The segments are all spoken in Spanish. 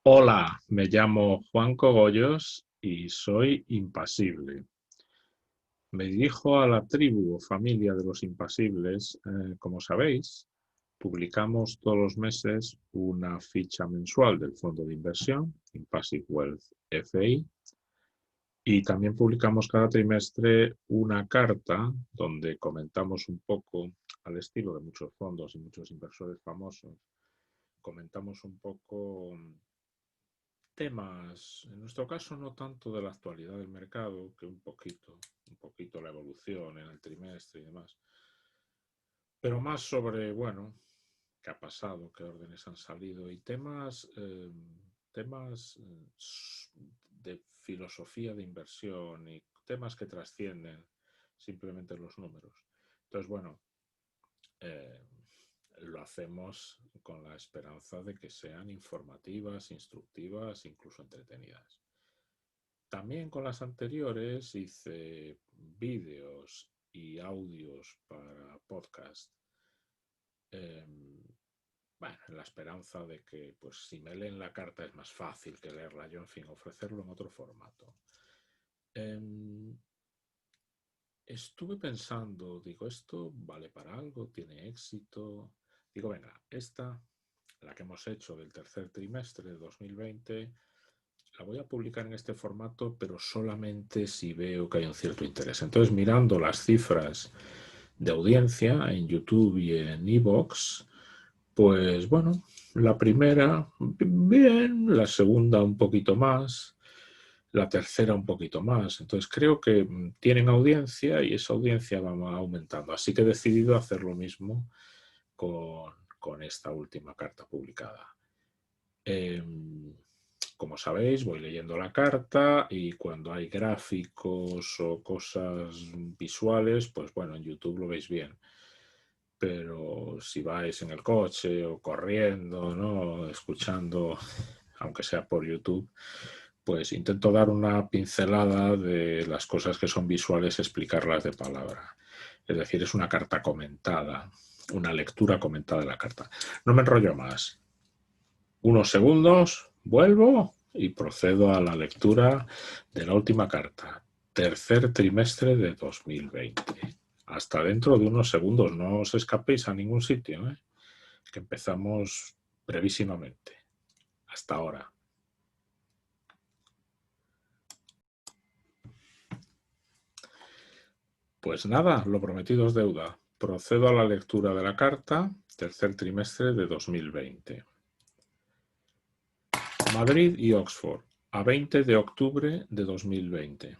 Hola, me llamo Juan Cogollos y soy impasible. Me dirijo a la tribu o familia de los impasibles. Como sabéis, publicamos todos los meses una ficha mensual del fondo de inversión, Impassive Wealth FI, y también publicamos cada trimestre una carta donde comentamos un poco, al estilo de muchos fondos y muchos inversores famosos, comentamos un poco temas, en nuestro caso no tanto de la actualidad del mercado, que un poquito la evolución en el trimestre y demás, pero más sobre, bueno, qué ha pasado, qué órdenes han salido y temas de filosofía de inversión y temas que trascienden simplemente los números. Entonces, bueno, eh, lo hacemos con la esperanza de que sean informativas, instructivas, incluso entretenidas. También con las anteriores hice vídeos y audios para podcast. Eh, bueno, en la esperanza de que, pues, si me leen la carta es más fácil que leerla yo, en fin, ofrecerlo en otro formato. Eh, Estuve pensando, digo, ¿esto vale para algo? ¿Tiene éxito? Digo, venga, esta, la que hemos hecho del tercer trimestre de 2020, la voy a publicar en este formato, pero solamente si veo que hay un cierto interés. Entonces, mirando las cifras de audiencia en YouTube y en iVoox, pues bueno, la primera, bien, la segunda un poquito más, la tercera un poquito más. Entonces creo que tienen audiencia y esa audiencia va aumentando. Así que he decidido hacer lo mismo con esta última carta publicada. Eh, Como sabéis, voy leyendo la carta y cuando hay gráficos o cosas visuales, pues bueno, en YouTube lo veis bien. Pero si vais en el coche o corriendo, ¿no? Escuchando, aunque sea por YouTube, pues intento dar una pincelada de las cosas que son visuales, explicarlas de palabra. Es decir, es una carta comentada, una lectura comentada de la carta. No me enrollo más. Unos segundos, vuelvo y procedo a la lectura de la última carta. Tercer trimestre de 2020. Hasta dentro de unos segundos, no os escapéis a ningún sitio, ¿eh? Que empezamos brevísimamente. Hasta ahora. Pues nada, lo prometido es deuda. Procedo a la lectura de la carta, tercer trimestre de 2020. Madrid y Oxford, a 20 de octubre de 2020.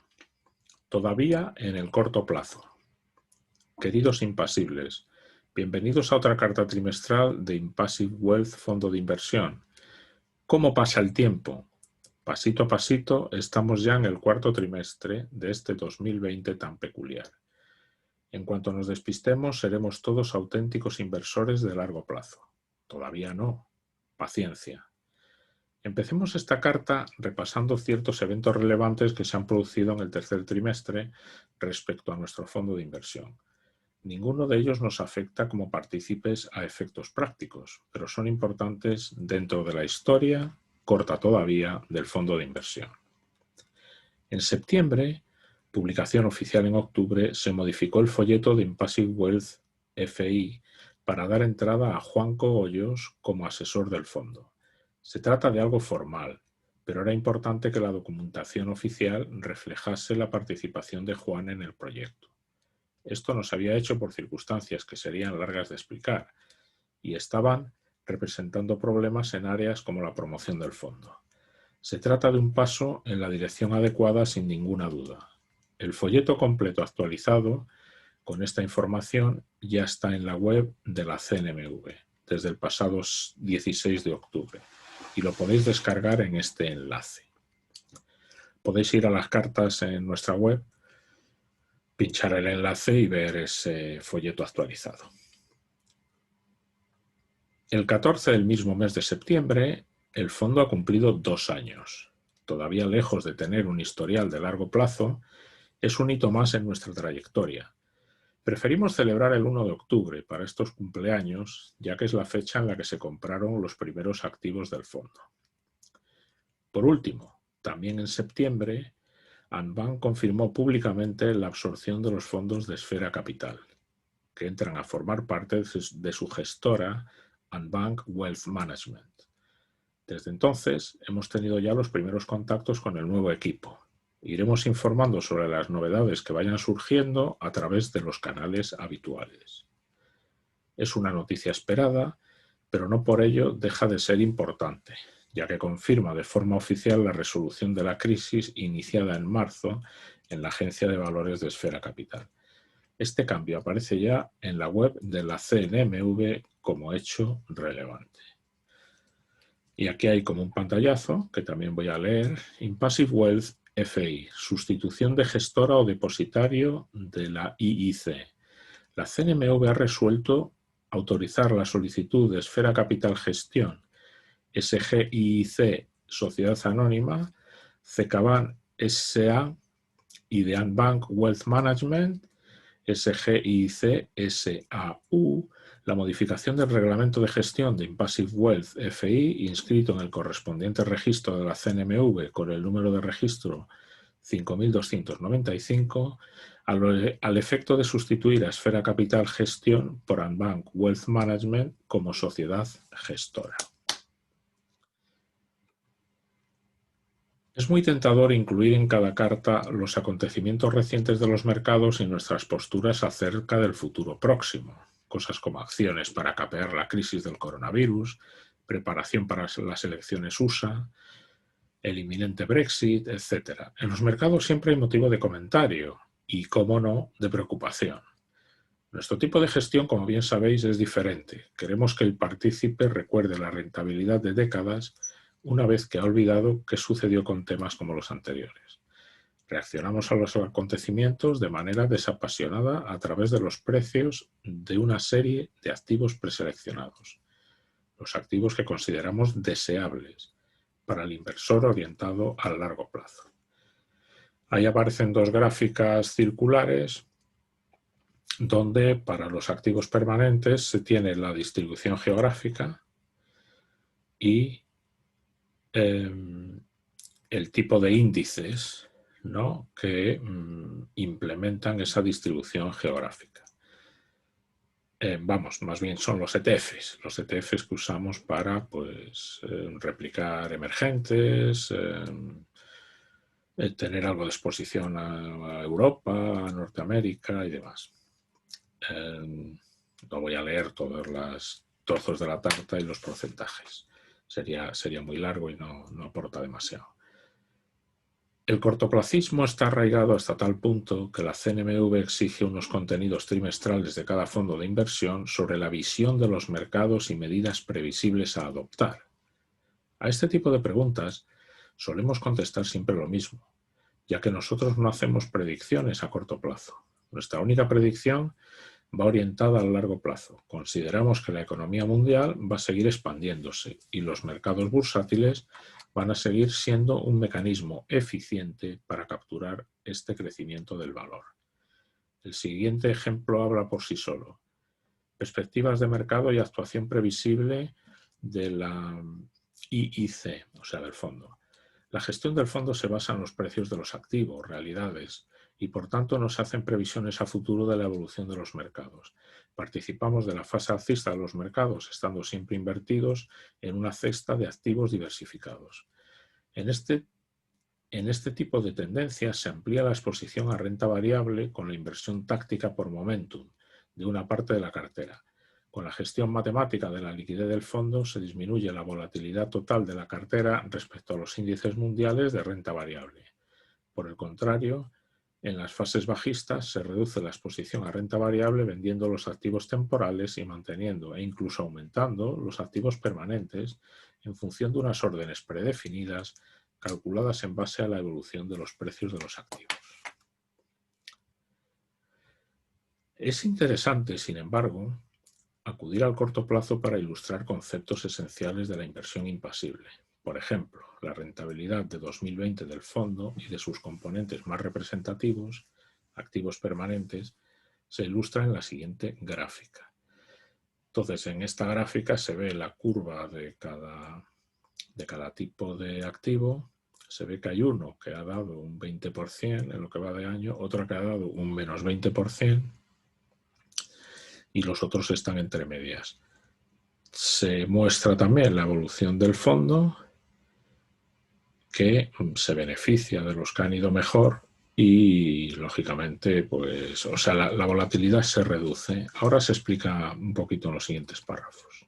Todavía en el corto plazo. Queridos impasibles, bienvenidos a otra carta trimestral de Impassive Wealth Fondo de Inversión. ¿Cómo pasa el tiempo? Pasito a pasito, estamos ya en el cuarto trimestre de este 2020 tan peculiar. En cuanto nos despistemos, seremos todos auténticos inversores de largo plazo. Todavía no. Paciencia. Empecemos esta carta repasando ciertos eventos relevantes que se han producido en el tercer trimestre respecto a nuestro fondo de inversión. Ninguno de ellos nos afecta como partícipes a efectos prácticos, pero son importantes dentro de la historia, corta todavía, del fondo de inversión. En septiembre, publicación oficial en octubre, se modificó el folleto de Impassive Wealth FI para dar entrada a Juan Cogollos como asesor del fondo. Se trata de algo formal, pero era importante que la documentación oficial reflejase la participación de Juan en el proyecto. Esto no se había hecho por circunstancias que serían largas de explicar y estaban representando problemas en áreas como la promoción del fondo. Se trata de un paso en la dirección adecuada sin ninguna duda. El folleto completo actualizado con esta información ya está en la web de la CNMV desde el pasado 16 de octubre y lo podéis descargar en este enlace. Podéis ir a las cartas en nuestra web, pinchar el enlace y ver ese folleto actualizado. El 14 del mismo mes de septiembre, el fondo ha cumplido 2 años. Todavía lejos de tener un historial de largo plazo, es un hito más en nuestra trayectoria. Preferimos celebrar el 1 de octubre para estos cumpleaños, ya que es la fecha en la que se compraron los primeros activos del fondo. Por último, también en septiembre, Andbank confirmó públicamente la absorción de los fondos de Esfera Capital, que entran a formar parte de su gestora Andbank Wealth Management. Desde entonces, hemos tenido ya los primeros contactos con el nuevo equipo. Iremos informando sobre las novedades que vayan surgiendo a través de los canales habituales. Es una noticia esperada, pero no por ello deja de ser importante, ya que confirma de forma oficial la resolución de la crisis iniciada en marzo en la Agencia de Valores de Esfera Capital. Este cambio aparece ya en la web de la CNMV como hecho relevante. Y aquí hay como un pantallazo, que también voy a leer: Impassive Wealth FI, sustitución de gestora o depositario de la IIC. La CNMV ha resuelto autorizar la solicitud de Esfera Capital Gestión, SGIC Sociedad Anónima, CKBank SA y de Andbank Wealth Management, SGIC SAU, la modificación del reglamento de gestión de Impassive Wealth FI, inscrito en el correspondiente registro de la CNMV con el número de registro 5295, al efecto de sustituir a Esfera Capital Gestión por Andbank Wealth Management como sociedad gestora. Es muy tentador incluir en cada carta los acontecimientos recientes de los mercados y nuestras posturas acerca del futuro próximo. Cosas como acciones para capear la crisis del coronavirus, preparación para las elecciones USA, el inminente Brexit, etc. En los mercados siempre hay motivo de comentario y, cómo no, de preocupación. Nuestro tipo de gestión, como bien sabéis, es diferente. Queremos que el partícipe recuerde la rentabilidad de décadas una vez que ha olvidado qué sucedió con temas como los anteriores. Reaccionamos a los acontecimientos de manera desapasionada a través de los precios de una serie de activos preseleccionados, los activos que consideramos deseables para el inversor orientado al largo plazo. Ahí aparecen dos gráficas circulares donde para los activos permanentes se tiene la distribución geográfica y el tipo de índices, ¿no?, que implementan esa distribución geográfica. Más bien son los ETFs que usamos para replicar emergentes, tener algo de exposición a Europa, a Norteamérica y demás. No voy a leer todos los trozos de la tarta y los porcentajes. Sería muy largo y no aporta demasiado. El cortoplacismo está arraigado hasta tal punto que la CNMV exige unos contenidos trimestrales de cada fondo de inversión sobre la visión de los mercados y medidas previsibles a adoptar. A este tipo de preguntas solemos contestar siempre lo mismo, ya que nosotros no hacemos predicciones a corto plazo. Nuestra única predicción va orientada al largo plazo. Consideramos que la economía mundial va a seguir expandiéndose y los mercados bursátiles van a seguir siendo un mecanismo eficiente para capturar este crecimiento del valor. El siguiente ejemplo habla por sí solo. Perspectivas de mercado y actuación previsible de la IIC, o sea, del fondo. La gestión del fondo se basa en los precios de los activos, realidades, y por tanto no se hacen previsiones a futuro de la evolución de los mercados. Participamos de la fase alcista de los mercados, estando siempre invertidos en una cesta de activos diversificados. En este tipo de tendencias se amplía la exposición a renta variable con la inversión táctica por momentum de una parte de la cartera. Con la gestión matemática de la liquidez del fondo se disminuye la volatilidad total de la cartera respecto a los índices mundiales de renta variable. Por el contrario, en las fases bajistas se reduce la exposición a renta variable vendiendo los activos temporales y manteniendo e incluso aumentando los activos permanentes en función de unas órdenes predefinidas calculadas en base a la evolución de los precios de los activos. Es interesante, sin embargo, acudir al corto plazo para ilustrar conceptos esenciales de la inversión impasible. Por ejemplo, la rentabilidad de 2020 del fondo y de sus componentes más representativos, activos permanentes, se ilustra en la siguiente gráfica. Entonces, en esta gráfica se ve la curva de cada de cada tipo de activo, se ve que hay uno que ha dado un 20% en lo que va de año, otro que ha dado un menos 20% y los otros están entre medias. Se muestra también la evolución del fondo, que se beneficia de los que han ido mejor y, lógicamente, pues, o sea, la volatilidad se reduce. Ahora se explica un poquito en los siguientes párrafos.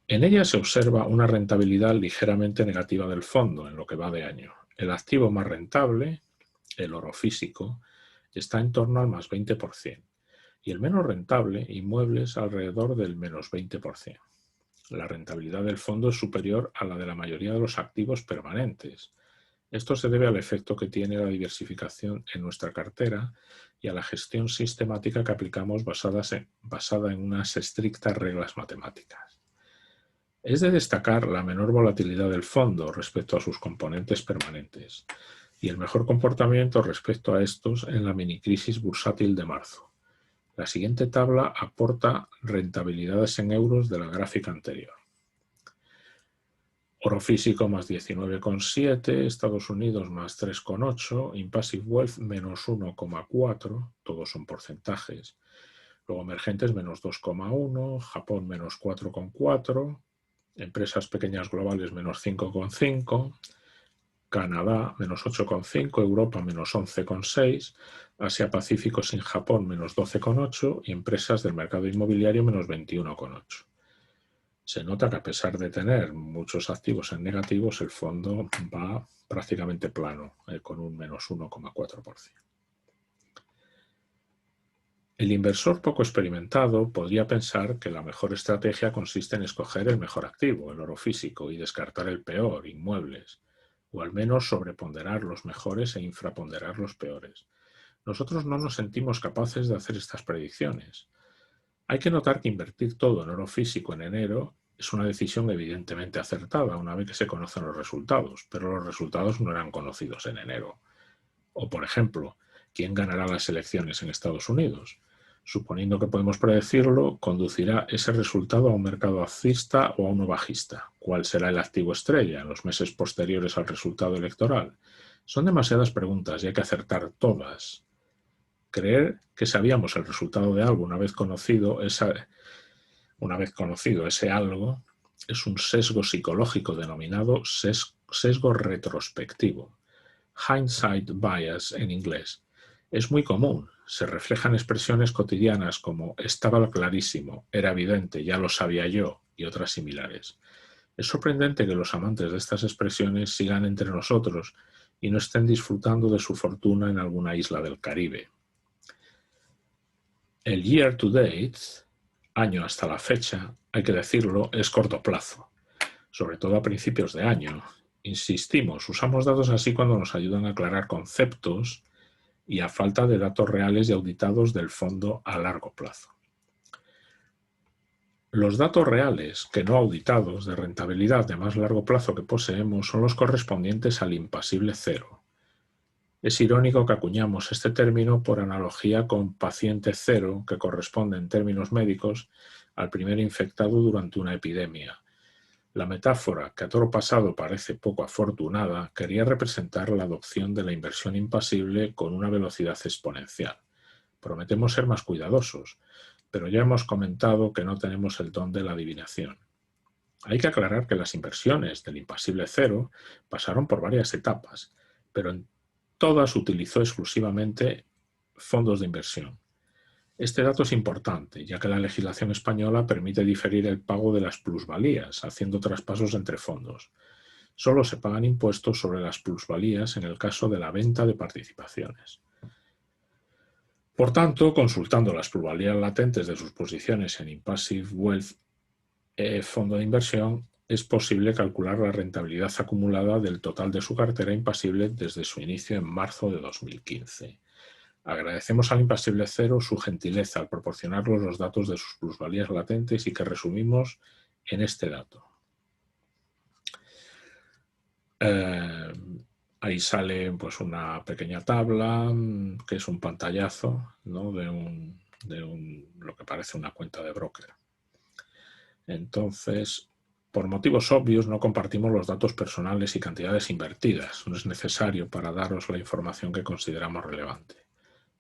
En ella se observa una rentabilidad ligeramente negativa del fondo en lo que va de año. El activo más rentable, el oro físico, está en torno al más 20% y el menos rentable, inmuebles, alrededor del menos 20%. La rentabilidad del fondo es superior a la de la mayoría de los activos permanentes. Esto se debe al efecto que tiene la diversificación en nuestra cartera y a la gestión sistemática que aplicamos basada en unas estrictas reglas matemáticas. Es de destacar la menor volatilidad del fondo respecto a sus componentes permanentes y el mejor comportamiento respecto a estos en la minicrisis bursátil de marzo. La siguiente tabla aporta rentabilidades en euros de la gráfica anterior. Oro físico más 19,7, Estados Unidos más 3,8, Impassive Wealth menos 1,4, todos son porcentajes. Luego emergentes menos 2,1, Japón menos 4,4, empresas pequeñas globales menos 5,5, Canadá menos 8,5, Europa menos 11,6, Asia Pacífico sin Japón menos 12,8 y empresas del mercado inmobiliario menos 21,8. Se nota que a pesar de tener muchos activos en negativos, el fondo va prácticamente plano, con un menos 1,4%. El inversor poco experimentado podría pensar que la mejor estrategia consiste en escoger el mejor activo, el oro físico, y descartar el peor, inmuebles, o al menos sobreponderar los mejores e infraponderar los peores. Nosotros no nos sentimos capaces de hacer estas predicciones. Hay que notar que invertir todo en oro físico en enero es una decisión evidentemente acertada una vez que se conocen los resultados, pero los resultados no eran conocidos en enero. O, por ejemplo, ¿quién ganará las elecciones en Estados Unidos? Suponiendo que podemos predecirlo, ¿conducirá ese resultado a un mercado alcista o a uno bajista? ¿Cuál será el activo estrella en los meses posteriores al resultado electoral? Son demasiadas preguntas y hay que acertar todas. Creer que sabíamos el resultado de algo una vez conocido ese algo es un sesgo psicológico denominado sesgo retrospectivo. Hindsight bias en inglés. Es muy común, se reflejan expresiones cotidianas como estaba clarísimo, era evidente, ya lo sabía yo y otras similares. Es sorprendente que los amantes de estas expresiones sigan entre nosotros y no estén disfrutando de su fortuna en alguna isla del Caribe. El year to date, año hasta la fecha, hay que decirlo, es corto plazo, sobre todo a principios de año. Insistimos, usamos datos así cuando nos ayudan a aclarar conceptos y a falta de datos reales y auditados del fondo a largo plazo. Los datos reales, que no auditados, de rentabilidad de más largo plazo que poseemos son los correspondientes al impasible cero. Es irónico que acuñamos este término por analogía con paciente cero, que corresponde en términos médicos al primer infectado durante una epidemia. La metáfora, que a toro pasado parece poco afortunada, quería representar la adopción de la inversión impasible con una velocidad exponencial. Prometemos ser más cuidadosos, pero ya hemos comentado que no tenemos el don de la adivinación. Hay que aclarar que las inversiones del impasible cero pasaron por varias etapas, pero en todas utilizó exclusivamente fondos de inversión. Este dato es importante, ya que la legislación española permite diferir el pago de las plusvalías, haciendo traspasos entre fondos. Solo se pagan impuestos sobre las plusvalías en el caso de la venta de participaciones. Por tanto, consultando las plusvalías latentes de sus posiciones en Impassive Wealth fondo de inversión, es posible calcular la rentabilidad acumulada del total de su cartera impasible desde su inicio en marzo de 2015. Agradecemos al impasible cero su gentileza al proporcionarnos los datos de sus plusvalías latentes y que resumimos en este dato. Ahí sale pues una pequeña tabla que es un pantallazo, ¿no? de lo que parece una cuenta de broker. Entonces, Por motivos obvios no compartimos los datos personales y cantidades invertidas. No es necesario para daros la información que consideramos relevante.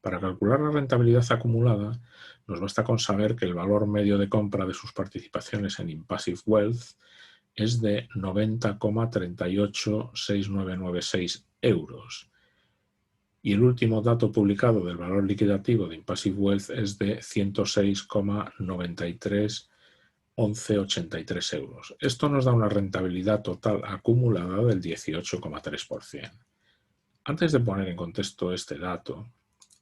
Para calcular la rentabilidad acumulada, nos basta con saber que el valor medio de compra de sus participaciones en Impassive Wealth es de 90,386996 euros. Y el último dato publicado del valor liquidativo de Impassive Wealth es de 106,931183 euros. Esto nos da una rentabilidad total acumulada del 18,3%. Antes de poner en contexto este dato,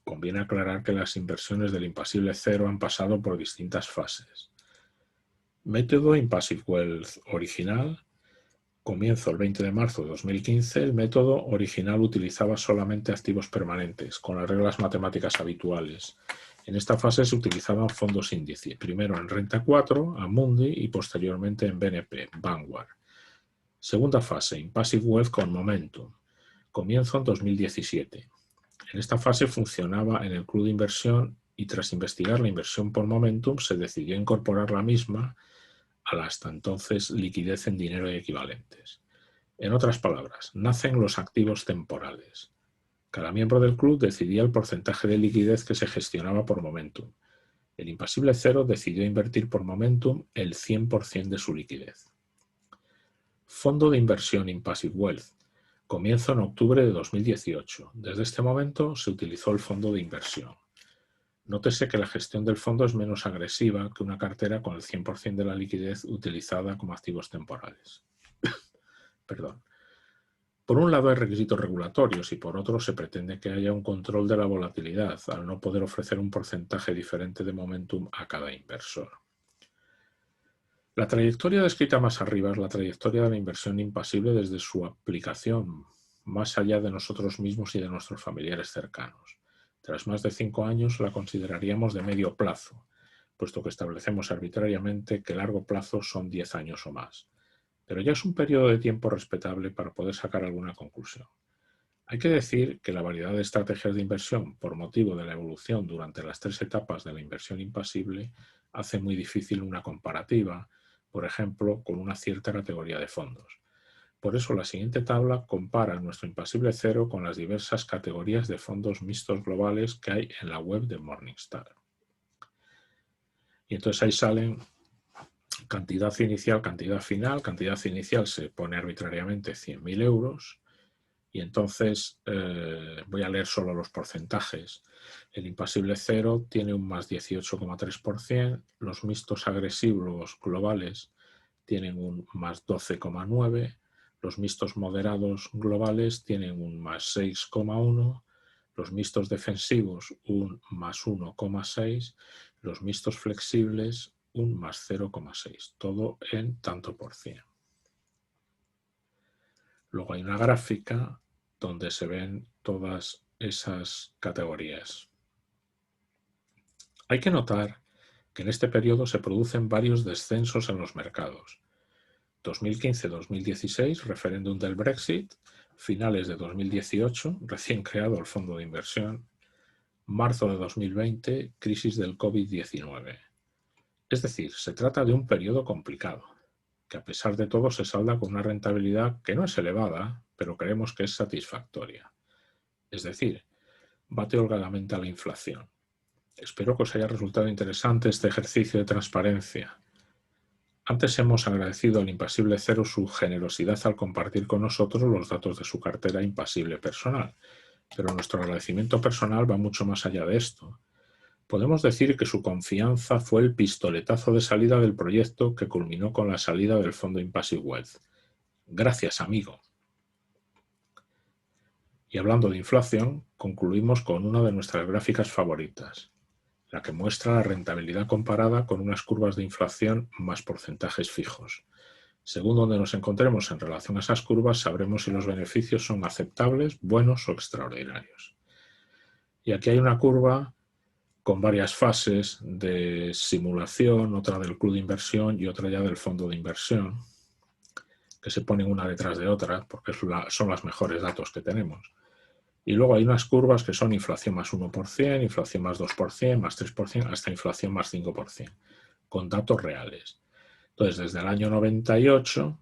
conviene aclarar que las inversiones del Impasible Cero han pasado por distintas fases. Método Impassive Wealth original. Comienzo el 20 de marzo de 2015, el método original utilizaba solamente activos permanentes, con las reglas matemáticas habituales. En esta fase se utilizaban fondos índice, primero en Renta 4, Amundi y posteriormente en BNP, Vanguard. Segunda fase, Impassive Wealth con Momentum. Comienzo en 2017. En esta fase funcionaba en el club de inversión y tras investigar la inversión por Momentum se decidió incorporar la misma a la hasta entonces liquidez en dinero y equivalentes. En otras palabras, nacen los activos temporales. Cada miembro del club decidía el porcentaje de liquidez que se gestionaba por Momentum. El Impasible Cero decidió invertir por Momentum el 100% de su liquidez. Fondo de inversión Impassive Wealth. Comienzo en octubre de 2018. Desde este momento se utilizó el fondo de inversión. Nótese que la gestión del fondo es menos agresiva que una cartera con el 100% de la liquidez utilizada como activos temporales. Perdón. Por un lado hay requisitos regulatorios y por otro se pretende que haya un control de la volatilidad al no poder ofrecer un porcentaje diferente de Momentum a cada inversor. La trayectoria descrita más arriba es la trayectoria de la inversión impasible desde su aplicación, más allá de nosotros mismos y de nuestros familiares cercanos. Tras más de 5 años la consideraríamos de medio plazo, puesto que establecemos arbitrariamente que largo plazo son 10 años o más. Pero ya es un periodo de tiempo respetable para poder sacar alguna conclusión. Hay que decir que la variedad de estrategias de inversión, por motivo de la evolución durante las 3 etapas de la inversión impasible, hace muy difícil una comparativa, por ejemplo, con una cierta categoría de fondos. Por eso la siguiente tabla compara nuestro Impasible Cero con las diversas categorías de fondos mixtos globales que hay en la web de Morningstar. Y entonces ahí salen cantidad inicial, cantidad final. Cantidad inicial se pone arbitrariamente 100.000 euros. Y entonces voy a leer solo los porcentajes. El Impasible Cero tiene un más 18,3%, los mixtos agresivos globales tienen un más 12,9%, los mixtos moderados globales tienen un más 6,1%, los mixtos defensivos un más 1,6%, los mixtos flexibles un más 0,6%, todo en tanto por cien. Luego hay una gráfica donde se ven todas esas categorías. Hay que notar que en este periodo se producen varios descensos en los mercados. 2015-2016, referéndum del Brexit, finales de 2018, recién creado el fondo de inversión, marzo de 2020, crisis del COVID-19. Es decir, se trata de un periodo complicado, que a pesar de todo se salda con una rentabilidad que no es elevada, pero creemos que es satisfactoria. Es decir, bate holgadamente a la inflación. Espero que os haya resultado interesante este ejercicio de transparencia. Antes hemos agradecido al Impasible Cero su generosidad al compartir con nosotros los datos de su cartera impasible personal, pero nuestro agradecimiento personal va mucho más allá de esto. Podemos decir que su confianza fue el pistoletazo de salida del proyecto que culminó con la salida del fondo Impassive Wealth. Gracias, amigo. Y hablando de inflación, concluimos con una de nuestras gráficas favoritas, la que muestra la rentabilidad comparada con unas curvas de inflación más porcentajes fijos. Según donde nos encontremos en relación a esas curvas, sabremos si los beneficios son aceptables, buenos o extraordinarios. Y aquí hay una curva con varias fases de simulación, otra del club de inversión y otra ya del fondo de inversión, que se ponen una detrás de otra porque son los mejores datos que tenemos. Y luego hay unas curvas que son inflación más 1%, inflación más 2%, más 3%, hasta inflación más 5%, con datos reales. Entonces, desde el año 98,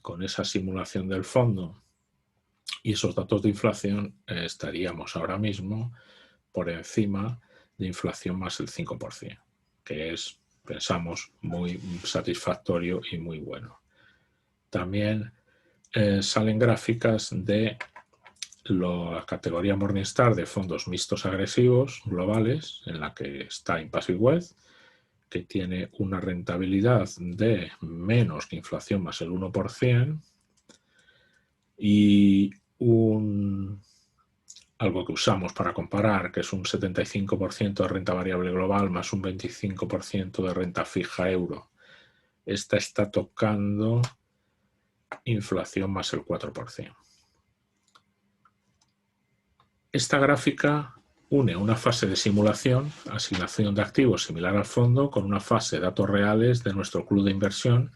con esa simulación del fondo y esos datos de inflación, estaríamos ahora mismo por encima de inflación más el 5%, que es, pensamos, muy satisfactorio y muy bueno. También salen gráficas de la categoría Morningstar de fondos mixtos agresivos globales, en la que está Impassive Wealth, que tiene una rentabilidad de menos que inflación más el 1%, y algo que usamos para comparar, que es un 75% de renta variable global más un 25% de renta fija euro. Esta está tocando inflación más el 4%. Esta gráfica une una fase de simulación, asignación de activos similar al fondo, con una fase de datos reales de nuestro club de inversión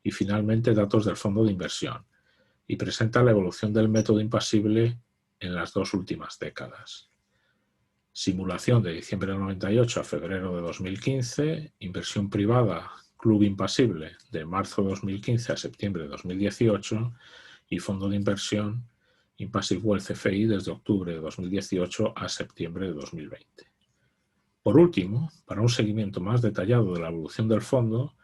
y finalmente datos del fondo de inversión, y presenta la evolución del método impasible en las 2 últimas décadas. Simulación de diciembre del 98 a febrero de 2015, inversión privada club impasible de marzo de 2015 a septiembre de 2018 y fondo de inversión Impassive Wealth FI desde octubre de 2018 a septiembre de 2020. Por último, para un seguimiento más detallado de la evolución del fondo,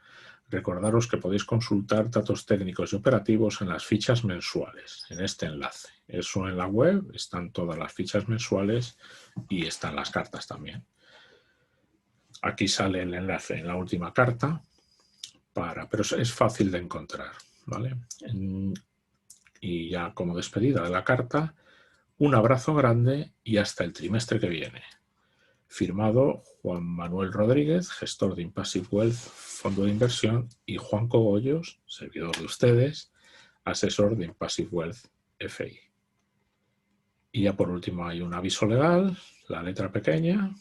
recordaros que podéis consultar datos técnicos y operativos en las fichas mensuales, en este enlace. Eso en la web, están todas las fichas mensuales y están las cartas también. Aquí sale el enlace en la última carta, pero es fácil de encontrar, ¿vale? Y ya como despedida de la carta, un abrazo grande y hasta el trimestre que viene. Firmado Juan Manuel Rodríguez, gestor de Impassive Wealth, fondo de inversión, y Juan Cogollos, servidor de ustedes, asesor de Impassive Wealth FI. Y ya por último hay un aviso legal, la letra pequeña,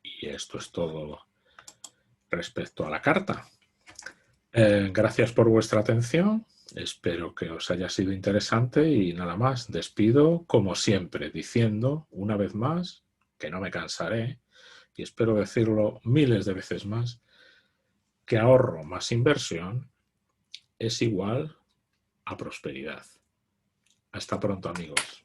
y esto es todo respecto a la carta. Gracias por vuestra atención. Espero que os haya sido interesante y nada más, despido como siempre diciendo una vez más, que no me cansaré y espero decirlo miles de veces más, que ahorro más inversión es igual a prosperidad. Hasta pronto, amigos.